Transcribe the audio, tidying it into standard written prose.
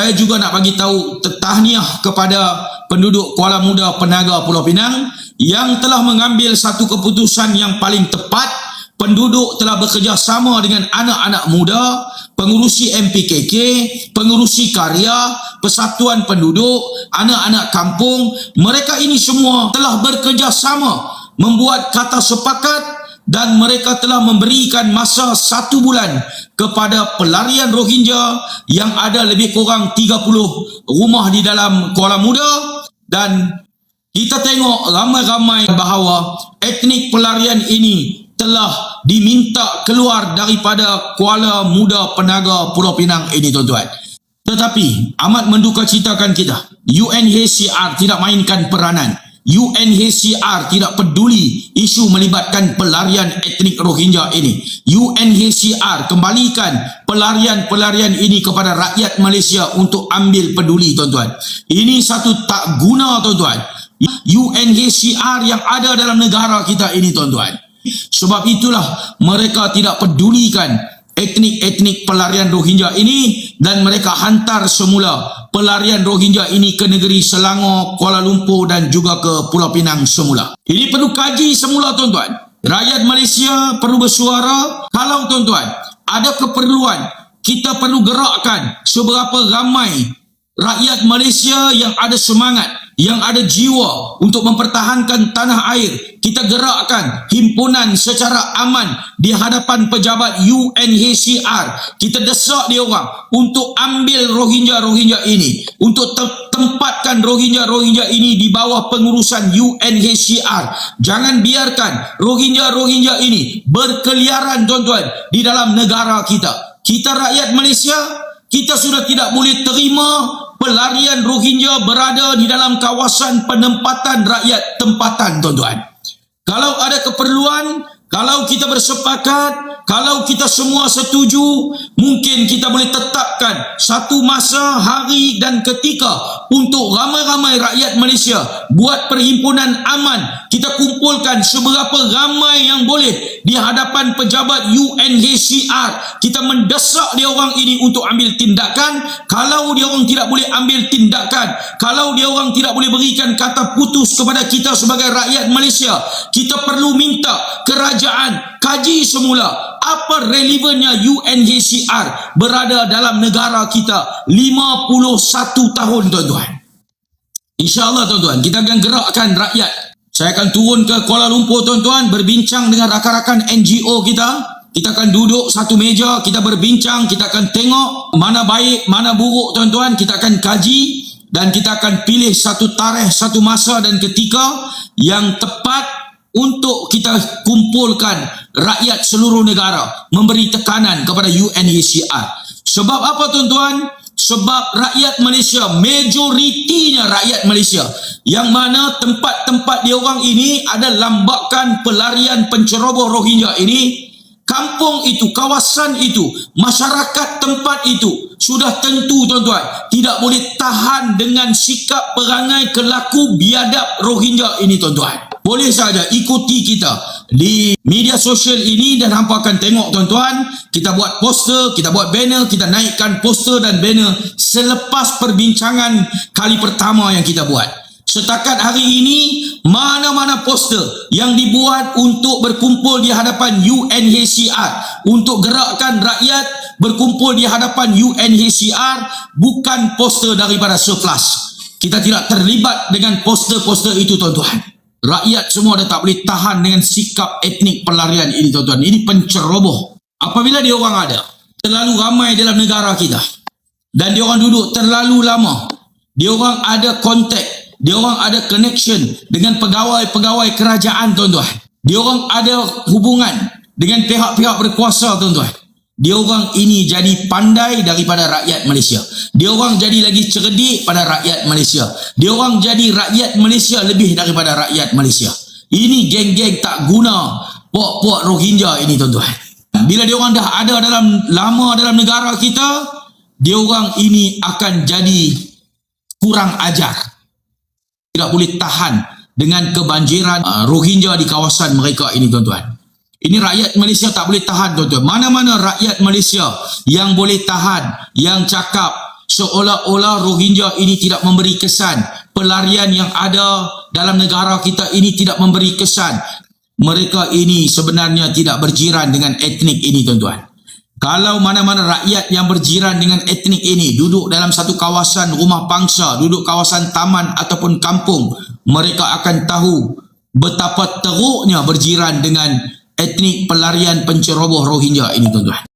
saya juga nak bagi tahu tahniah kepada penduduk Kuala Muda Penaga Pulau Pinang yang telah mengambil satu keputusan yang paling tepat. Penduduk telah bekerjasama dengan anak-anak muda, pengurusi MPKK, pengurusi karya, persatuan penduduk, anak-anak kampung. Mereka ini semua telah bekerjasama membuat kata sepakat dan mereka telah memberikan masa 1 bulan kepada pelarian Rohingya yang ada lebih kurang 30 rumah di dalam Kuala Muda. Dan kita tengok ramai-ramai bahawa etnik pelarian ini telah diminta keluar daripada Kuala Muda Penaga Pulau Pinang ini, tuan-tuan. Tetapi amat mendukacitakan kita, UNHCR tidak mainkan peranan. UNHCR tidak peduli isu melibatkan pelarian etnik Rohingya ini. UNHCR kembalikan pelarian-pelarian ini kepada rakyat Malaysia untuk ambil peduli, tuan-tuan. Ini satu tak guna, tuan-tuan. UNHCR yang ada dalam negara kita ini, tuan-tuan. Sebab itulah mereka tidak pedulikan etnik-etnik pelarian Rohingya ini dan mereka hantar semula pelarian Rohingya ini ke negeri Selangor, Kuala Lumpur dan juga ke Pulau Pinang semula. Ini perlu kaji semula, tuan-tuan. Rakyat Malaysia perlu bersuara. Kalau, tuan-tuan, ada keperluan, kita perlu gerakkan seberapa ramai rakyat Malaysia yang ada semangat, yang ada jiwa untuk mempertahankan tanah air. Kita gerakkan himpunan secara aman di hadapan pejabat UNHCR. Kita desak dia orang untuk ambil Rohingya-Rohingya ini, untuk tempatkan Rohingya-Rohingya ini di bawah pengurusan UNHCR. Jangan biarkan Rohingya-Rohingya ini berkeliaran, tuan-tuan, di dalam negara kita. Kita rakyat Malaysia, kita sudah tidak boleh terima pelarian Rohingya berada di dalam kawasan penempatan rakyat tempatan, tuan-tuan. Kalau ada keperluan, kalau kita bersepakat, kalau kita semua setuju, mungkin kita boleh tetapkan satu masa, hari dan ketika untuk ramai-ramai rakyat Malaysia buat perhimpunan aman. Kita kumpulkan seberapa ramai yang boleh di hadapan pejabat UNHCR. Kita mendesak dia orang ini untuk ambil tindakan. Kalau dia orang tidak boleh ambil tindakan, kalau dia orang tidak boleh berikan kata putus kepada kita sebagai rakyat Malaysia, kita perlu minta kerajaan kaji semula apa relevannya UNHCR berada dalam negara kita 51 tahun, tuan-tuan. InsyaAllah, tuan-tuan, kita akan gerakkan rakyat. Saya akan turun ke Kuala Lumpur, tuan-tuan, berbincang dengan rakan-rakan NGO kita. Kita akan duduk satu meja, kita berbincang, kita akan tengok mana baik, mana buruk, tuan-tuan. Kita akan kaji dan kita akan pilih satu tarikh, satu masa dan ketika yang tepat untuk kita kumpulkan rakyat seluruh negara memberi tekanan kepada UNHCR. Sebab apa, tuan-tuan? Sebab rakyat Malaysia, majoritinya rakyat Malaysia, yang mana tempat-tempat dia orang ini ada lambakan pelarian penceroboh Rohingya ini, kampung itu, kawasan itu, masyarakat tempat itu sudah tentu, tuan-tuan, tidak boleh tahan dengan sikap perangai kelaku biadab Rohingya ini, tuan-tuan. Boleh saja ikuti kita di media sosial ini dan hampa akan tengok, tuan-tuan, kita buat poster, kita buat banner, kita naikkan poster dan banner selepas perbincangan kali pertama yang kita buat. Setakat hari ini, mana-mana poster yang dibuat untuk berkumpul di hadapan UNHCR, untuk gerakkan rakyat berkumpul di hadapan UNHCR, bukan poster daripada Surplus. Kita tidak terlibat dengan poster-poster itu, tuan-tuan. Rakyat semua dah tak boleh tahan dengan sikap etnik pelarian ini, tuan-tuan. Ini penceroboh. Apabila dia orang ada terlalu ramai dalam negara kita dan dia orang duduk terlalu lama, dia orang ada kontak, dia orang ada connection dengan pegawai-pegawai kerajaan, tuan-tuan. Dia orang ada hubungan dengan pihak-pihak berkuasa, tuan-tuan. Dia orang ini jadi pandai daripada rakyat Malaysia. Dia orang jadi lagi cerdik pada rakyat Malaysia. Dia orang jadi rakyat Malaysia lebih daripada rakyat Malaysia. Ini geng-geng tak guna puak-puak Rohingya ini, tuan-tuan. Bila dia orang dah ada lama dalam negara kita, dia orang ini akan jadi kurang ajar. Tidak boleh tahan dengan kebanjiran Rohingya di kawasan mereka ini, tuan-tuan. Ini rakyat Malaysia tak boleh tahan, tuan-tuan. Mana-mana rakyat Malaysia yang boleh tahan, yang cakap seolah-olah Rohingya ini tidak memberi kesan. Pelarian yang ada dalam negara kita ini tidak memberi kesan. Mereka ini sebenarnya tidak berjiran dengan etnik ini, tuan-tuan. Kalau mana-mana rakyat yang berjiran dengan etnik ini duduk dalam satu kawasan rumah pangsa, duduk kawasan taman ataupun kampung, mereka akan tahu betapa teruknya berjiran dengan etnik pelarian penceroboh Rohingya ini, tuan-tuan.